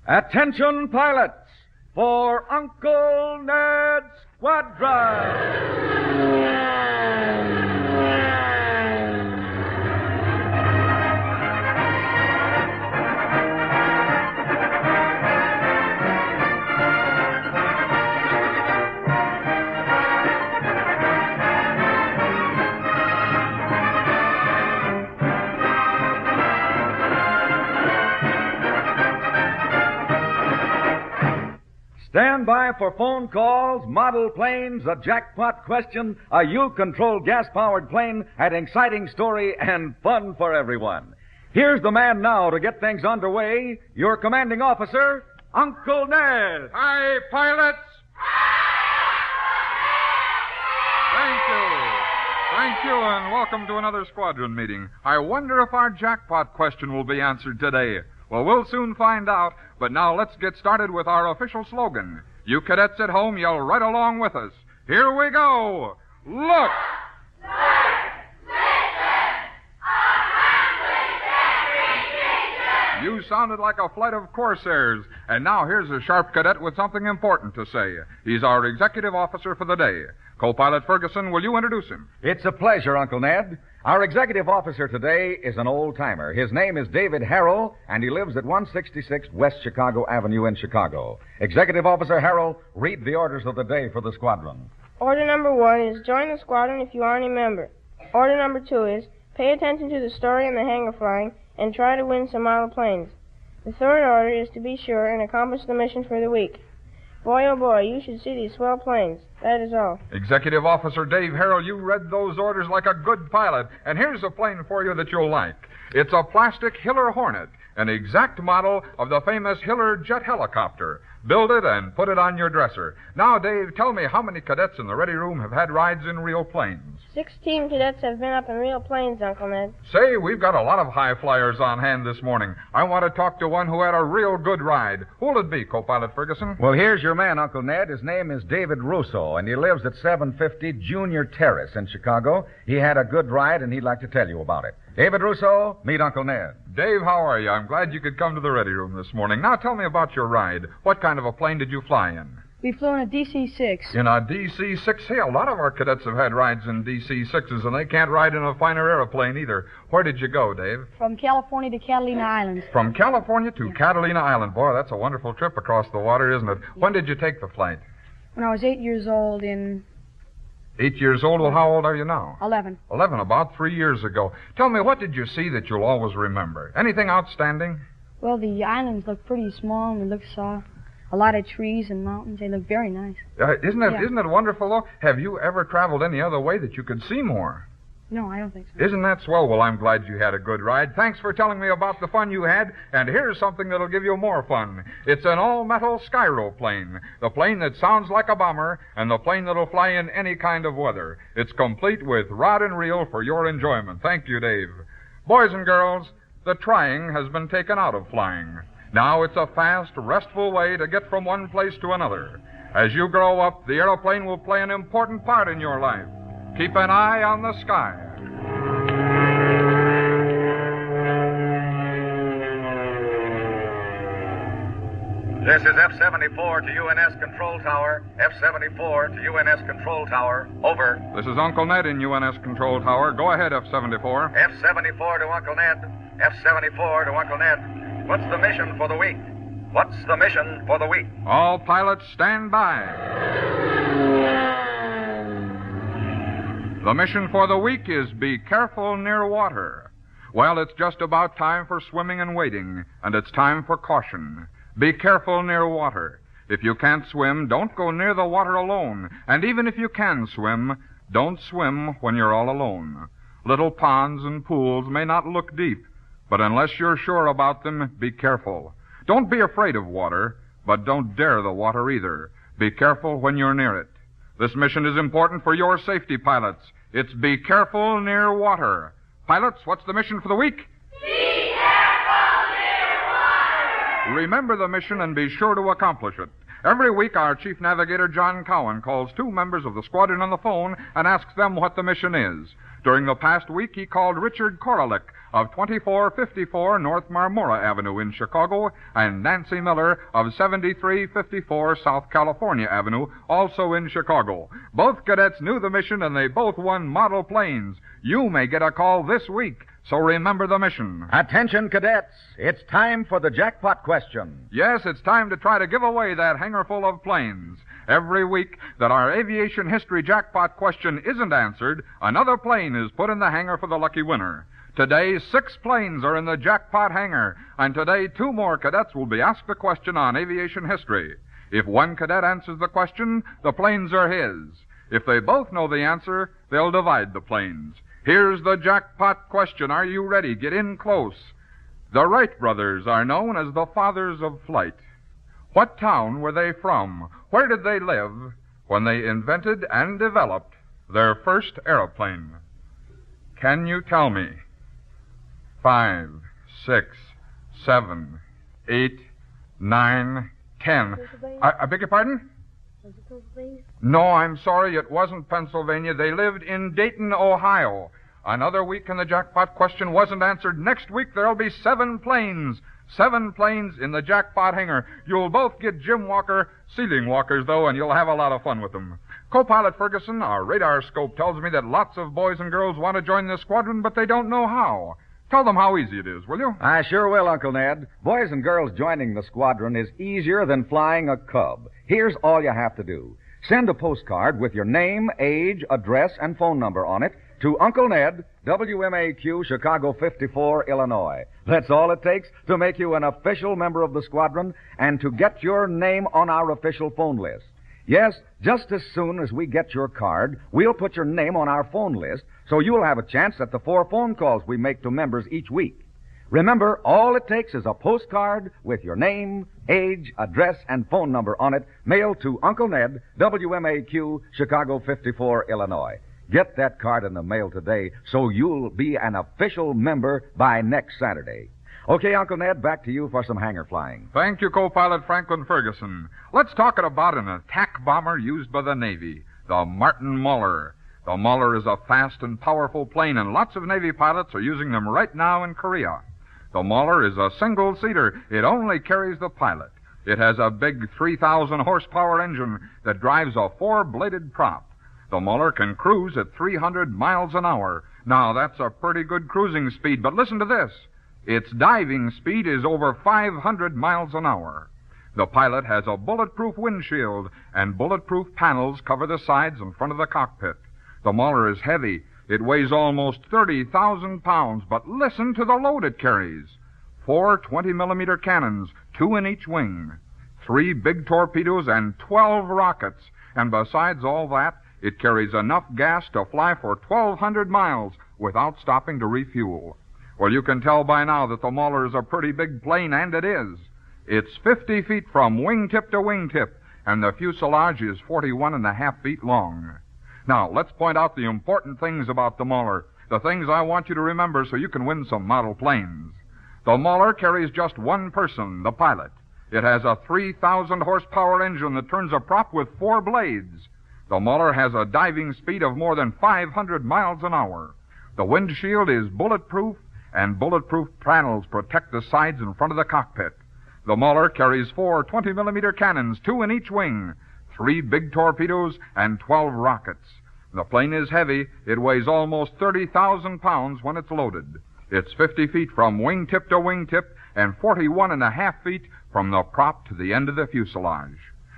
Attention pilots for Uncle Neds Squadron. Stand by for phone calls, model planes, a jackpot question, a U-controlled gas-powered plane, an exciting story, and fun for everyone. Here's the man now to get things underway, your commanding officer, Uncle Ned. Hi, pilots. Thank you, and welcome to another squadron meeting. I wonder if our jackpot question will be answered today. Well, we'll soon find out, but now let's get started with our official slogan. You cadets at home, yell right along with us. Here we go. Look! You sounded like a flight of corsairs. And now here's a sharp cadet with something important to say. He's our executive officer for the day. Co-pilot Ferguson, will you introduce him? It's a pleasure, Uncle Ned. Our executive officer today is an old-timer. His name is David Harrell, and he lives at 166 West Chicago Avenue in Chicago. Executive Officer Harrell, read the orders of the day for the squadron. Order number 1 is join the squadron if you aren't a member. Order number 2 is pay attention to the story in the hangar flying and try to win some model planes. The third order is to be sure and accomplish the mission for the week. Boy, oh boy, you should see these swell planes. That is all. Executive Officer Dave Harrell, you read those orders like a good pilot. And here's a plane for you that you'll like. It's a plastic Hiller Hornet, an exact model of the famous Hiller jet helicopter. Build it and put it on your dresser. Now, Dave, tell me how many cadets in the ready room have had rides in real planes? 16 cadets have been up in real planes, Uncle Ned. Say, we've got a lot of high flyers on hand this morning. I want to talk to one who had a real good ride. Who'll it be, Co-pilot Ferguson? Well, here's your man, Uncle Ned. His name is David Russo, and he lives at 750 Junior Terrace in Chicago. He had a good ride, and he'd like to tell you about it. David Russo, meet Uncle Ned. Dave, how are you? I'm glad you could come to the ready room this morning. Now, tell me about your ride. What kind of a plane did you fly in? We flew in a DC6. In a DC6? Hey, a lot of our cadets have had rides in DC6s, and they can't ride in a finer airplane either. Where did you go, Dave? From California to Catalina Island. From California to Catalina Island. Boy, that's a wonderful trip across the water, isn't it? When did you take the flight? When I was 8 years old in... 8 years old? Well, how old are you now? 11. 11, about 3 years ago. Tell me, what did you see that you'll always remember? Anything outstanding? Well, the islands look pretty small, and we saw a lot of trees and mountains. They look very nice. Isn't it wonderful, though? Have you ever traveled any other way that you could see more? No, I don't think so. Isn't that swell? Well, I'm glad you had a good ride. Thanks for telling me about the fun you had, and here's something that'll give you more fun. It's an all-metal Skyroplane, the plane that sounds like a bomber, and the plane that'll fly in any kind of weather. It's complete with rod and reel for your enjoyment. Thank you, Dave. Boys and girls, the trying has been taken out of flying. Now it's a fast, restful way to get from one place to another. As you grow up, the aeroplane will play an important part in your life. Keep an eye on the sky. This is F-74 to UNS Control Tower. F-74 to UNS Control Tower. Over. This is Uncle Ned in UNS Control Tower. Go ahead, F-74. F-74 to Uncle Ned. F-74 to Uncle Ned. What's the mission for the week? What's the mission for the week? All pilots stand by. The mission for the week is be careful near water. Well, it's just about time for swimming and wading, and it's time for caution. Be careful near water. If you can't swim, don't go near the water alone. And even if you can swim, don't swim when you're all alone. Little ponds and pools may not look deep, but unless you're sure about them, be careful. Don't be afraid of water, but don't dare the water either. Be careful when you're near it. This mission is important for your safety, pilots. It's be careful near water. Pilots, what's the mission for the week? Be careful near water. Remember the mission and be sure to accomplish it. Every week, our chief navigator, John Cowan, calls two members of the squadron on the phone and asks them what the mission is. During the past week, he called Richard Korolick of 2454 North Marmora Avenue in Chicago and Nancy Miller of 7354 South California Avenue, also in Chicago. Both cadets knew the mission and they both won model planes. You may get a call this week, so remember the mission. Attention, cadets. It's time for the jackpot question. Yes, it's time to try to give away that hangar full of planes. Every week that our aviation history jackpot question isn't answered, another plane is put in the hangar for the lucky winner. Today, 6 planes are in the jackpot hangar, and today 2 more cadets will be asked a question on aviation history. If one cadet answers the question, the planes are his. If they both know the answer, they'll divide the planes. Here's the jackpot question. Are you ready? Get in close. The Wright brothers are known as the fathers of flight. What town were they from? Where did they live when they invented and developed their first airplane? Can you tell me? 5, 6, 7, 8, 9, 10. I beg your pardon? No, I'm sorry, it wasn't Pennsylvania. They lived in Dayton, Ohio. Another week and the jackpot question wasn't answered. Next week there'll be 7 planes. 7 planes in the jackpot hangar. You'll both get Jim Walker ceiling walkers, though, and you'll have a lot of fun with them. Co-pilot Ferguson, our radar scope tells me that lots of boys and girls want to join this squadron, but they don't know how. Tell them how easy it is, will you? I sure will, Uncle Ned. Boys and girls joining the squadron is easier than flying a Cub. Here's all you have to do. Send a postcard with your name, age, address, and phone number on it to Uncle Ned, WMAQ, Chicago 54, Illinois. That's all it takes to make you an official member of the squadron and to get your name on our official phone list. Yes, just as soon as we get your card, we'll put your name on our phone list so you'll have a chance at the 4 phone calls we make to members each week. Remember, all it takes is a postcard with your name, age, address, and phone number on it, mailed to Uncle Ned, WMAQ, Chicago 54, Illinois. Get that card in the mail today so you'll be an official member by next Saturday. Okay, Uncle Ned, back to you for some hangar flying. Thank you, co-pilot Franklin Ferguson. Let's talk about an attack bomber used by the Navy, the Martin Muller. The Muller is a fast and powerful plane, and lots of Navy pilots are using them right now in Korea. The Muller is a single-seater. It only carries the pilot. It has a big 3,000-horsepower engine that drives a 4-bladed prop. The Muller can cruise at 300 miles an hour. Now, that's a pretty good cruising speed, but listen to this. Its diving speed is over 500 miles an hour. The pilot has a bulletproof windshield, and bulletproof panels cover the sides and front of the cockpit. The Muller is heavy. It weighs almost 30,000 pounds, but listen to the load it carries. 4 20-millimeter cannons, 2 in each wing, 3 big torpedoes, and 12 rockets. And besides all that, it carries enough gas to fly for 1,200 miles without stopping to refuel. Well, you can tell by now that the Muller is a pretty big plane, and it is. It's 50 feet from wingtip to wingtip, and the fuselage is 41.5 feet long. Now, let's point out the important things about the Muller, the things I want you to remember so you can win some model planes. The Muller carries just one person, the pilot. It has a 3,000-horsepower engine that turns a prop with 4 blades. The Muller has a diving speed of more than 500 miles an hour. The windshield is bulletproof, and bulletproof panels protect the sides and front of the cockpit. The Muller carries 4 20-millimeter cannons, 2 in each wing, 3 big torpedoes, and 12 rockets. The plane is heavy. It weighs almost 30,000 pounds when it's loaded. It's 50 feet from wingtip to wingtip and 41.5 feet from the prop to the end of the fuselage.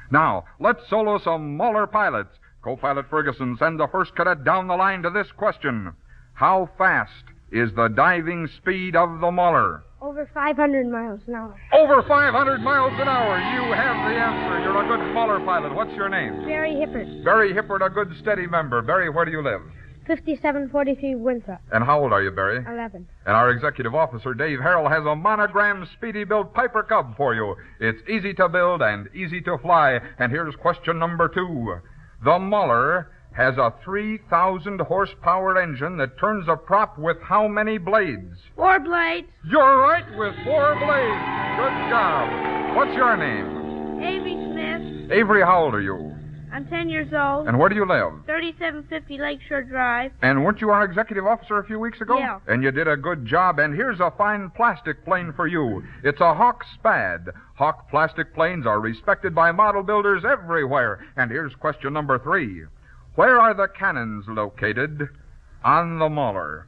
Now, let's solo some Muller pilots. Co-pilot Ferguson, send the first cadet down the line to this question. How fast is the diving speed of the Muller? Over 500 miles an hour. Over 500 miles an hour. You have the answer. You're a good Muller pilot. What's your name? Barry Hippert. Barry Hippert, a good steady member. Barry, where do you live? 5743 Winthrop. And how old are you, Barry? 11. And our executive officer, Dave Harrell, has a monogram Speedy-built Piper Cub for you. It's easy to build and easy to fly. And here's question number 2. The Muller has a 3,000-horsepower engine that turns a prop with how many blades? 4 blades. You're right, with 4 blades. Good job. What's your name? Amy Smith. Avery, how old are you? I'm 10 years old. And where do you live? 3750 Lakeshore Drive. And weren't you our executive officer a few weeks ago? Yeah. And you did a good job. And here's a fine plastic plane for you. It's a Hawk Spad. Hawk plastic planes are respected by model builders everywhere. And here's question number 3. Where are the cannons located on the Mauler?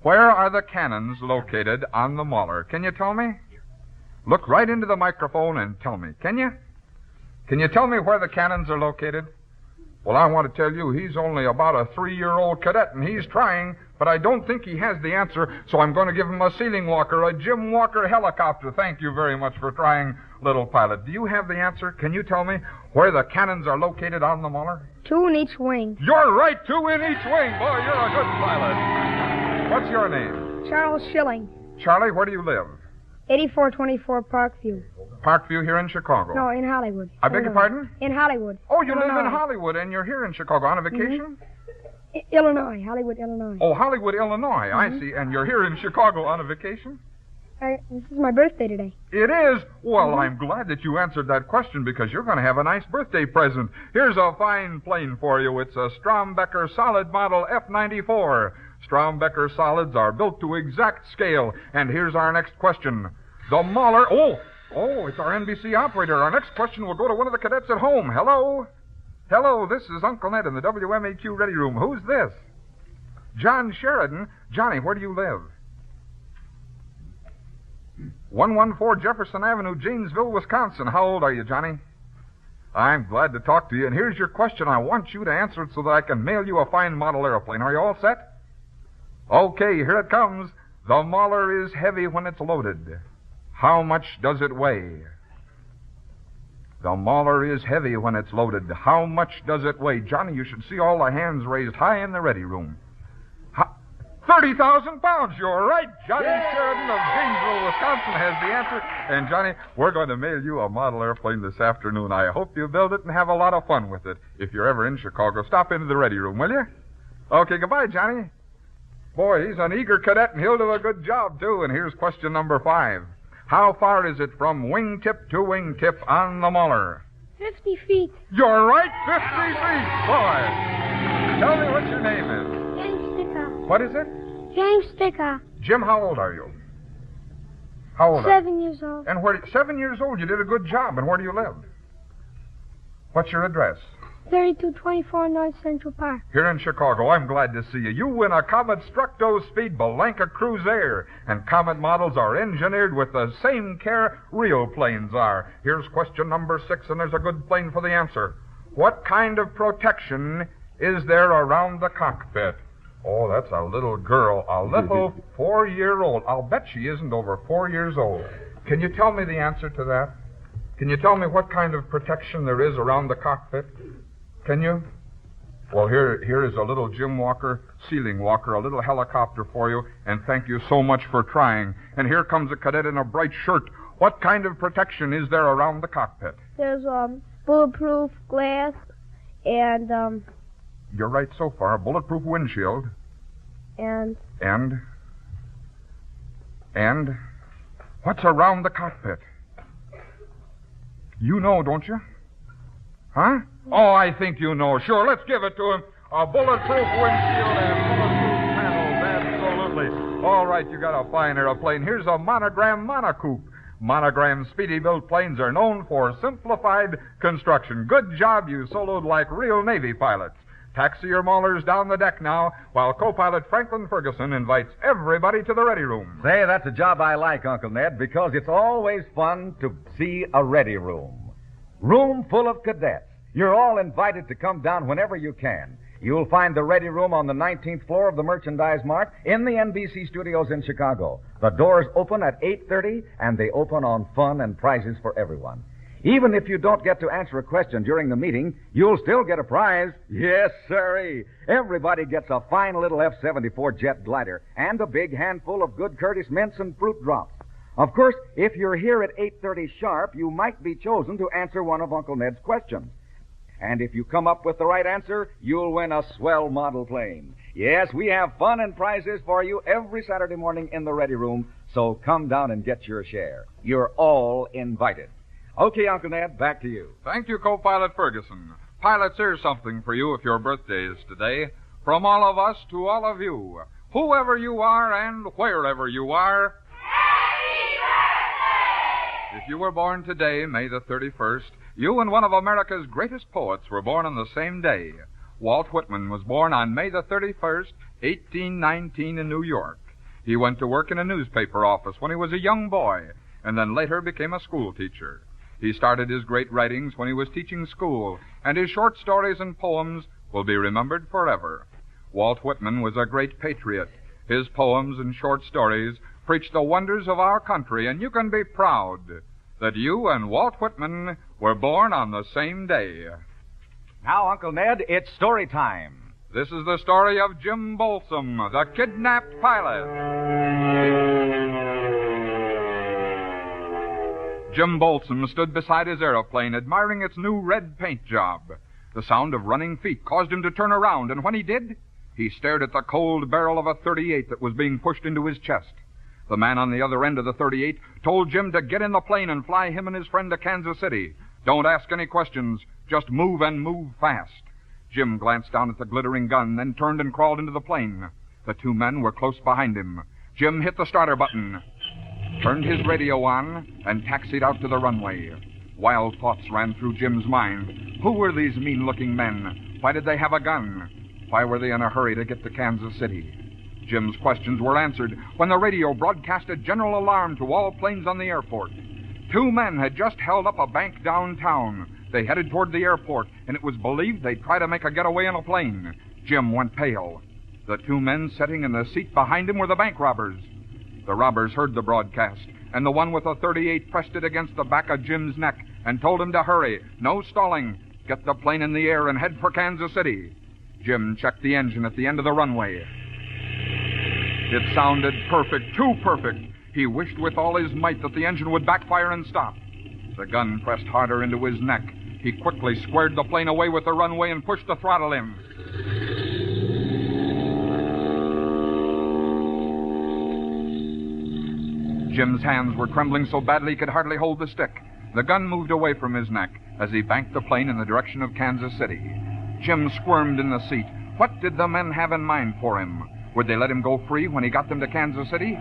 Where are the cannons located on the Mauler? Can you tell me? Look right into the microphone and tell me. Can you? Can you tell me where the cannons are located? Well, I want to tell you, he's only about a 3-year-old cadet, and he's trying, but I don't think he has the answer, so I'm going to give him a ceiling walker, a Jim Walker helicopter. Thank you very much for trying, little pilot. Do you have the answer? Can you tell me where the cannons are located on the Mauler? 2 in each wing. You're right, 2 in each wing. Boy, you're a good pilot. What's your name? Charles Schilling. Charlie, where do you live? 8424 Parkview. Parkview here in Chicago. No, in Hollywood. I beg your pardon? In Hollywood. Oh, you live Illinois. in Hollywood, and you're here in Chicago on a vacation? Illinois. Hollywood, Illinois. Oh, Hollywood, Illinois. I see. And you're here in Chicago on a vacation? This is my birthday today. It is? Well, I'm glad that you answered that question because you're going to have a nice birthday present. Here's a fine plane for you. It's a Strombecker Solid Model F-94. Strombecker Solids are built to exact scale. And here's our next question. The Mauler... Oh, it's our NBC operator. Our next question will go to one of the cadets at home. Hello? Hello, this is Uncle Ned in the WMAQ Ready Room. Who's this? John Sheridan. Johnny, where do you live? 114 Jefferson Avenue, Janesville, Wisconsin. How old are you, Johnny? I'm glad to talk to you, and here's your question. I want you to answer it so that I can mail you a fine model airplane. Are you all set? Okay, here it comes. The Mauler is heavy when it's loaded. How much does it weigh? The Mauler is heavy when it's loaded. How much does it weigh? Johnny, you should see all the hands raised high in the ready room. 30,000 pounds. You're right. Johnny Sheridan of Janesville, Wisconsin has the answer. And, Johnny, we're going to mail you a model airplane this afternoon. I hope you build it and have a lot of fun with it. If you're ever in Chicago, stop into the ready room, will you? Okay, goodbye, Johnny. Boy, he's an eager cadet, and he'll do a good job, too. And here's question number 5. How far is it from wingtip to wingtip on the Mauler? 50 feet. You're right, 50 feet. Boy, tell me what your name is. James Sticker. What is it? James Sticker. Jim, how old are you? How old are you? 7 years old. And 7 years old. You did a good job. And where do you live? What's your address? 3224 North Central Park. Here in Chicago. I'm glad to see you. You win a Comet Structo Speed Belanca Cruiser. And Comet models are engineered with the same care real planes are. Here's question number 6, and there's a good plane for the answer. What kind of protection is there around the cockpit? Oh, that's a little girl, a little 4-year-old. I'll bet she isn't over 4 years old. Can you tell me the answer to that? Can you tell me what kind of protection there is around the cockpit? Can you? Well, here is a little Jim Walker, ceiling walker, a little helicopter for you, and thank you so much for trying. And here comes a cadet in a bright shirt. What kind of protection is there around the cockpit? There's bulletproof glass and You're right so far. Bulletproof windshield. And what's around the cockpit? You know, don't you? Huh? Oh, I think you know. Sure, let's give it to him. A bulletproof windshield and bulletproof panels. Absolutely. All right, you got a fine airplane. Here's a Monogram Monocoupe. Monogram speedy-built planes are known for simplified construction. Good job, you soloed like real Navy pilots. Taxi your maulers down the deck now, while co-pilot Franklin Ferguson invites everybody to the ready room. Say, that's a job I like, Uncle Ned, because it's always fun to see a ready room. Room full of cadets. You're all invited to come down whenever you can. You'll find the ready room on the 19th floor of the Merchandise Mart in the NBC studios in Chicago. The doors open at 8:30, and they open on fun and prizes for everyone. Even if you don't get to answer a question during the meeting, you'll still get a prize. Yes, sirree. Everybody gets a fine little F-74 jet glider and a big handful of good Curtis mints and fruit drops. Of course, if you're here at 8:30 sharp, you might be chosen to answer one of Uncle Ned's questions. And if you come up with the right answer, you'll win a swell model plane. Yes, we have fun and prizes for you every Saturday morning in the ready room, so come down and get your share. You're all invited. Okay, Uncle Ned, back to you. Thank you, Co-Pilot Ferguson. Pilots, here's something for you if your birthday is today. From all of us to all of you, whoever you are and wherever you are, happy birthday! If you were born today, May the 31st, you and one of America's greatest poets were born on the same day. Walt Whitman was born on May the 31st, 1819 in New York. He went to work in a newspaper office when he was a young boy, and then later became a school teacher. He started his great writings when he was teaching school, and his short stories and poems will be remembered forever. Walt Whitman was a great patriot. His poems and short stories preached the wonders of our country, and you can be proud that you and Walt Whitman were born on the same day. Now, Uncle Ned, it's story time. This is the story of Jim Bolsom, the kidnapped pilot. Jim Bolsom stood beside his aeroplane, admiring its new red paint job. The sound of running feet caused him to turn around, and when he did, he stared at the cold barrel of a .38 that was being pushed into his chest. The man on the other end of the .38 told Jim to get in the plane and fly him and his friend to Kansas City. Don't ask any questions, just move and move fast. Jim glanced down at the glittering gun, then turned and crawled into the plane. The two men were close behind him. Jim hit the starter button, turned his radio on, and taxied out to the runway. Wild thoughts ran through Jim's mind. Who were these mean-looking men? Why did they have a gun? Why were they in a hurry to get to Kansas City? Jim's questions were answered when the radio broadcast a general alarm to all planes on the airport. Two men had just held up a bank downtown. They headed toward the airport, and it was believed they'd try to make a getaway in a plane. Jim went pale. The two men sitting in the seat behind him were the bank robbers. The robbers heard the broadcast, and the one with the .38 pressed it against the back of Jim's neck and told him to hurry. No stalling. Get the plane in the air and head for Kansas City. Jim checked the engine at the end of the runway. It sounded perfect, too perfect. He wished with all his might that the engine would backfire and stop. The gun pressed harder into his neck. He quickly squared the plane away with the runway and pushed the throttle in. Jim's hands were trembling so badly he could hardly hold the stick. The gun moved away from his neck as he banked the plane in the direction of Kansas City. Jim squirmed in the seat. What did the men have in mind for him? Would they let him go free when he got them to Kansas City?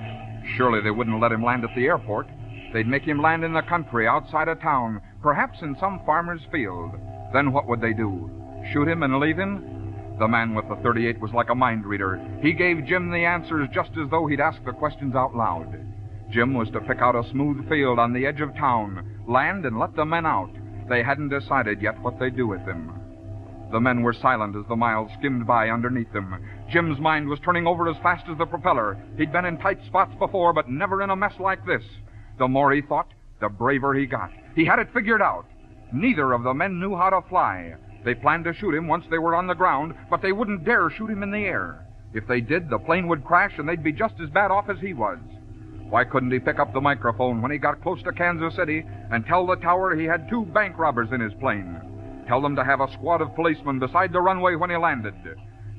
Surely they wouldn't let him land at the airport. They'd make him land in the country, outside of town, perhaps in some farmer's field. Then what would they do? Shoot him and leave him? The man with the .38 was like a mind reader. He gave Jim the answers just as though he'd asked the questions out loud. Jim was to pick out a smooth field on the edge of town, land and let the men out. They hadn't decided yet what they'd do with him. The men were silent as the miles skimmed by underneath them. Jim's mind was turning over as fast as the propeller. He'd been in tight spots before, but never in a mess like this. The more he thought, the braver he got. He had it figured out. Neither of the men knew how to fly. They planned to shoot him once they were on the ground, but they wouldn't dare shoot him in the air. If they did, the plane would crash and they'd be just as bad off as he was. Why couldn't he pick up the microphone when he got close to Kansas City and tell the tower he had two bank robbers in his plane? Tell them to have a squad of policemen beside the runway when he landed.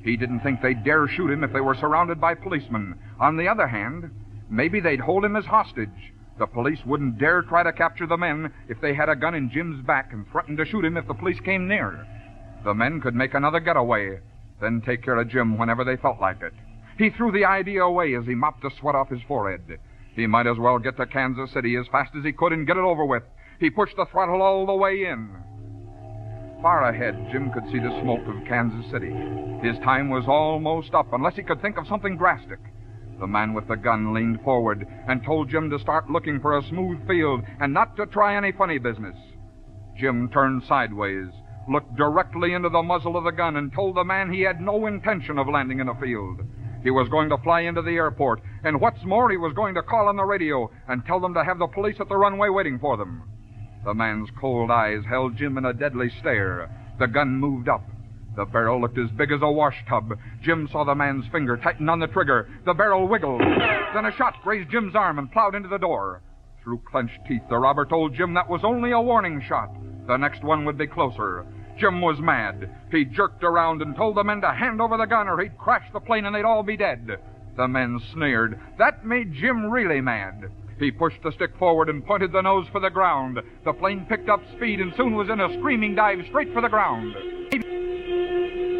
He didn't think they'd dare shoot him if they were surrounded by policemen. On the other hand, maybe they'd hold him as hostage. The police wouldn't dare try to capture the men if they had a gun in Jim's back and threatened to shoot him if the police came near. The men could make another getaway, then take care of Jim whenever they felt like it. He threw the idea away as he mopped the sweat off his forehead. He might as well get to Kansas City as fast as he could and get it over with. He pushed the throttle all the way in. Far ahead, Jim could see the smoke of Kansas City. His time was almost up, unless he could think of something drastic. The man with the gun leaned forward and told Jim to start looking for a smooth field and not to try any funny business. Jim turned sideways, looked directly into the muzzle of the gun, and told the man he had no intention of landing in a field. He was going to fly into the airport, and what's more, he was going to call on the radio and tell them to have the police at the runway waiting for them. The man's cold eyes held Jim in a deadly stare. The gun moved up. The barrel looked as big as a wash tub. Jim saw the man's finger tighten on the trigger. The barrel wiggled. Then a shot grazed Jim's arm and plowed into the door. Through clenched teeth, the robber told Jim that was only a warning shot. The next one would be closer. Jim was mad. He jerked around and told the men to hand over the gun or he'd crash the plane and they'd all be dead. The men sneered. That made Jim really mad. He pushed the stick forward and pointed the nose for the ground. The plane picked up speed and soon was in a screaming dive straight for the ground.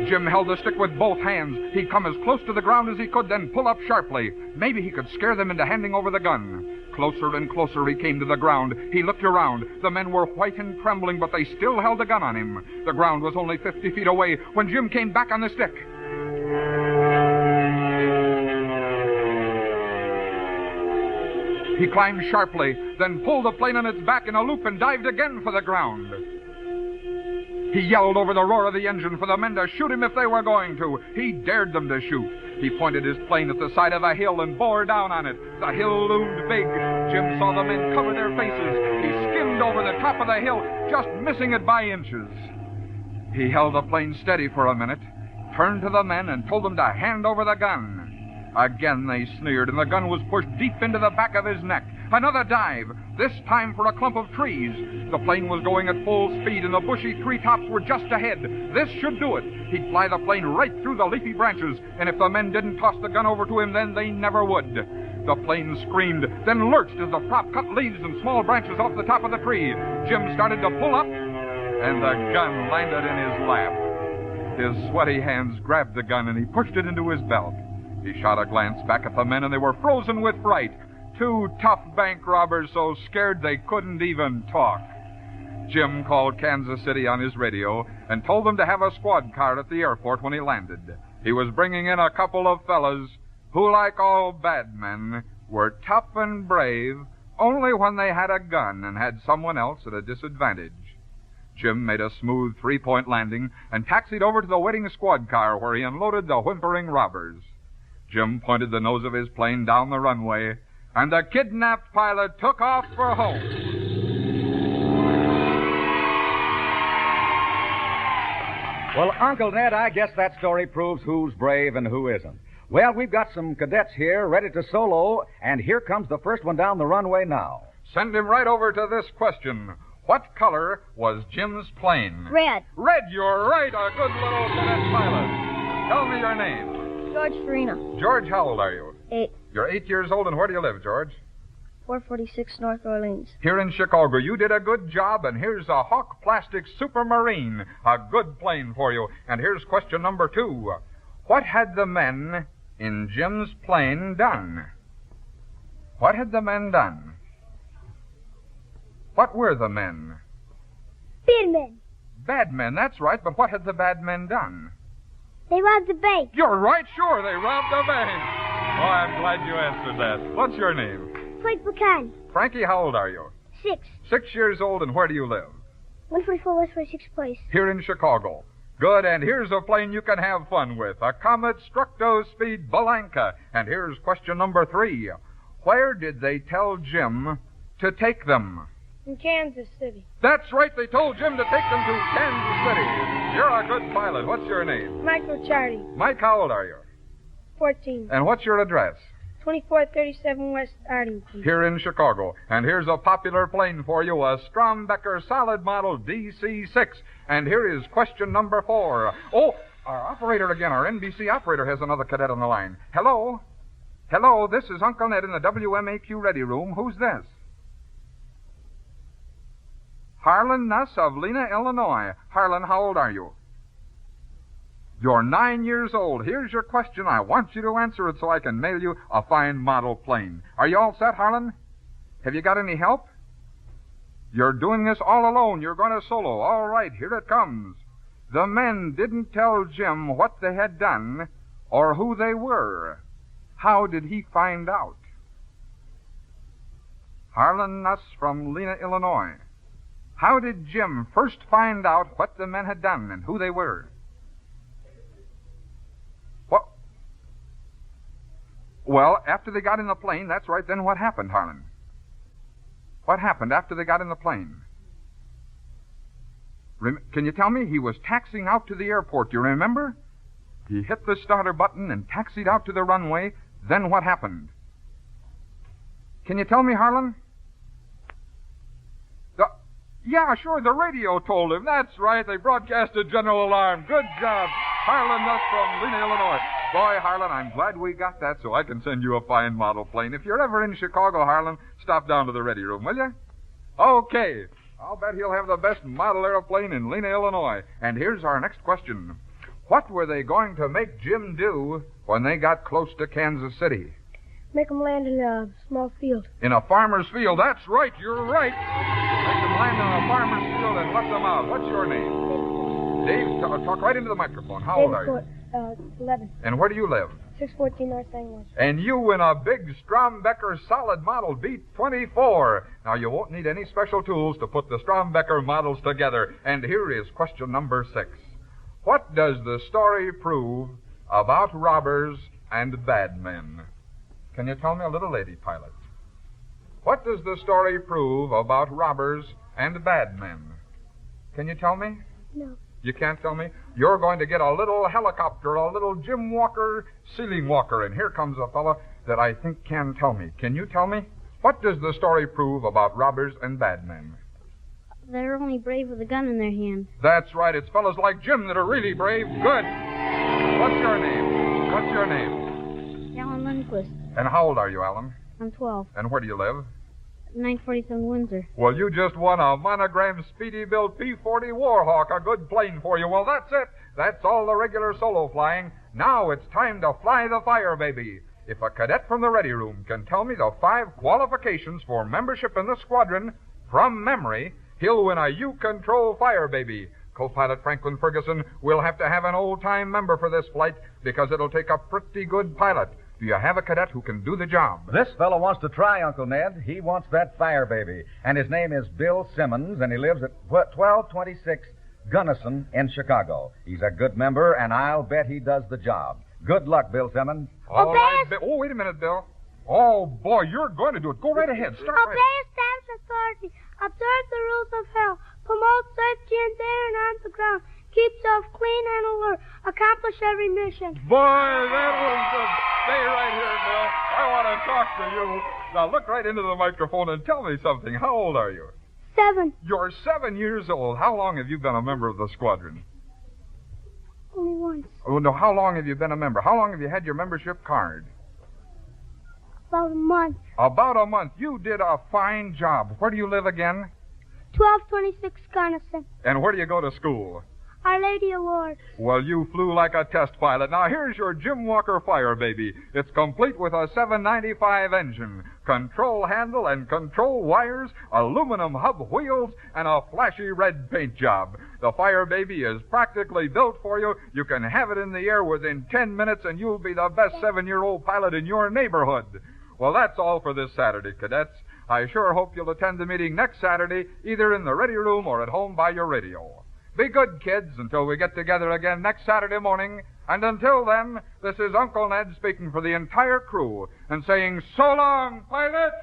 Jim held the stick with both hands. He'd come as close to the ground as he could, then pull up sharply. Maybe he could scare them into handing over the gun. Closer and closer he came to the ground. He looked around. The men were white and trembling, but they still held the gun on him. The ground was only 50 feet away when Jim came back on the stick. He climbed sharply, then pulled the plane on its back in a loop and dived again for the ground. He yelled over the roar of the engine for the men to shoot him if they were going to. He dared them to shoot. He pointed his plane at the side of a hill and bore down on it. The hill loomed big. Jim saw the men cover their faces. He skimmed over the top of the hill, just missing it by inches. He held the plane steady for a minute, turned to the men and told them to hand over the gun. Again they sneered, and the gun was pushed deep into the back of his neck. Another dive, this time for a clump of trees. The plane was going at full speed, and the bushy treetops were just ahead. This should do it. He'd fly the plane right through the leafy branches, and if the men didn't toss the gun over to him, then they never would. The plane screamed, then lurched as the prop cut leaves and small branches off the top of the tree. Jim started to pull up, and the gun landed in his lap. His sweaty hands grabbed the gun, and he pushed it into his belt. He shot a glance back at the men, and they were frozen with fright. Two tough bank robbers so scared they couldn't even talk. Jim called Kansas City on his radio and told them to have a squad car at the airport when he landed. He was bringing in a couple of fellas who, like all bad men, were tough and brave only when they had a gun and had someone else at a disadvantage. Jim made a smooth three-point landing and taxied over to the waiting squad car where he unloaded the whimpering robbers. Jim pointed the nose of his plane down the runway, and the kidnapped pilot took off for home. Well, Uncle Ned, I guess that story proves who's brave and who isn't. Well, we've got some cadets here ready to solo, and here comes the first one down the runway now. Send him right over to this question. What color was Jim's plane? Red. Red, you're right, a good little cadet pilot. Tell me your name. George Farina. George, how old are you? 8. You're 8 years old, and where do you live, George? 446 North Orleans. Here in Chicago. You did a good job, and here's a Hawk Plastic Supermarine, a good plane for you. And here's question number 2. What had the men in Jim's plane done? What had the men done? What were the men? Bad men. Bad men, that's right, but what had the bad men done? They robbed the bank. You're right, sure, they robbed a bank. Oh, I'm glad you answered that. What's your name? Frank Buchanan. Frankie, how old are you? 6. 6 years old, and where do you live? 144 West 46th Place. Here in Chicago. Good, and here's a plane you can have fun with, a Comet Structo-Speed Balanca. And here's question number 3. Where did they tell Jim to take them? In Kansas City. That's right, they told Jim to take them to Kansas City. You're a good pilot. What's your name? Michael Chardy. Mike, how old are you? 14. And what's your address? 2437 West Arlington. Here in Chicago. And here's a popular plane for you, a Strombecker solid model DC6. And here is question number 4. Oh, our operator again, our NBC operator has another cadet on the line. Hello? Hello, this is Uncle Ned in the WMAQ ready room. Who's this? Harlan Nuss of Lena, Illinois. Harlan, how old are you? You're 9 years old. Here's your question. I want you to answer it so I can mail you a fine model plane. Are you all set, Harlan? Have you got any help? You're doing this all alone. You're going to solo. All right, here it comes. The men didn't tell Jim what they had done or who they were. How did he find out? Harlan Nuss from Lena, Illinois. How did Jim first find out what the men had done and who they were? What? Well, after they got in the plane, that's right. Then what happened, Harlan? What happened after they got in the plane? Can you tell me? He was taxiing out to the airport, you remember? He hit the starter button and taxied out to the runway. Then what happened? Can you tell me, Harlan? Yeah, sure, the radio told him. That's right. They broadcasted general alarm. Good job. Harlan Nuss from Lena, Illinois. Boy, Harlan, I'm glad we got that so I can send you a fine model plane. If you're ever in Chicago, Harlan, stop down to the Ready Room, will you? Okay. I'll bet he'll have the best model airplane in Lena, Illinois. And here's our next question. What were they going to make Jim do when they got close to Kansas City? Make them land in a small field. In a farmer's field. That's right. You're right. Make them land in a farmer's field and let them out. What's your name? Dave, talk right into the microphone. How old are you? 11. And where do you live? 614 North English. And you in a big Strombecker solid model B-24. Now, you won't need any special tools to put the Strombecker models together. And here is question number 6. What does the story prove about robbers and bad men? Can you tell me, a little lady pilot? What does the story prove about robbers and bad men? Can you tell me? No. You can't tell me? You're going to get a little helicopter, a little Jim Walker ceiling walker, and here comes a fella that I think can tell me. Can you tell me? What does the story prove about robbers and bad men? They're only brave with a gun in their hand. That's right. It's fellas like Jim that are really brave. Good. What's your name? What's your name? Alan Lundquist. And how old are you, Alan? I'm 12. And where do you live? 947 Windsor. Well, you just won a monogrammed Speedy-built P-40 Warhawk, a good plane for you. Well, that's it. That's all the regular solo flying. Now it's time to fly the Fire Baby. If a cadet from the Ready Room can tell me the 5 qualifications for membership in the squadron from memory, he'll win a U-Control Fire Baby. Co-pilot Franklin Ferguson will have to have an old-time member for this flight because it'll take a pretty good pilot. Do you have a cadet who can do the job? This fellow wants to try, Uncle Ned. He wants that Fire Baby. And his name is Bill Simmons, and he lives at 1226 Gunnison in Chicago. He's a good member, and I'll bet he does the job. Good luck, Bill Simmons. All right, Oh, wait a minute, Bill. Oh, boy, you're going to do it. Go right ahead. Start right. Obey staff's authority. Observe the rules of hell. Promote safety in there and on the ground. Keep self clean and alert. Accomplish every mission. Boy, that was good. Stay right here, Bill. I want to talk to you. Now, look right into the microphone and tell me something. How old are you? 7. You're 7 years old. How long have you been a member of the squadron? Only once. Oh, no, how long have you been a member? How long have you had your membership card? About a month. About a month. You did a fine job. Where do you live again? 1226 Gunnison. And where do you go to school? Our Lady of Lords. Well, you flew like a test pilot. Now, here's your Jim Walker Fire Baby. It's complete with a 795 engine, control handle and control wires, aluminum hub wheels, and a flashy red paint job. The Fire Baby is practically built for you. You can have it in the air within 10 minutes, and you'll be the best 7-year-old pilot in your neighborhood. Well, that's all for this Saturday, cadets. I sure hope you'll attend the meeting next Saturday, either in the Ready Room or at home by your radio. Be good, kids, until we get together again next Saturday morning. And until then, this is Uncle Ned speaking for the entire crew and saying, so long, pilots!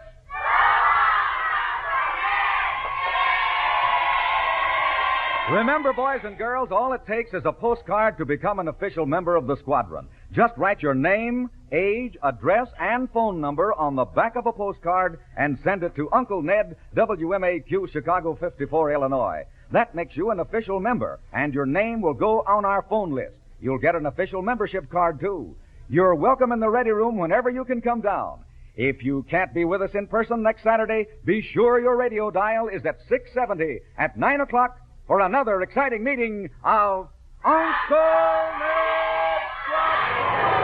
Remember, boys and girls, all it takes is a postcard to become an official member of the squadron. Just write your name, age, address, and phone number on the back of a postcard and send it to Uncle Ned, WMAQ, Chicago 54, Illinois. That makes you an official member, and your name will go on our phone list. You'll get an official membership card, too. You're welcome in the Ready Room whenever you can come down. If you can't be with us in person next Saturday, be sure your radio dial is at 670 at 9 o'clock for another exciting meeting of Uncle Ned Squadron.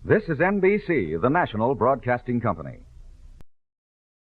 This is NBC, the national broadcasting company.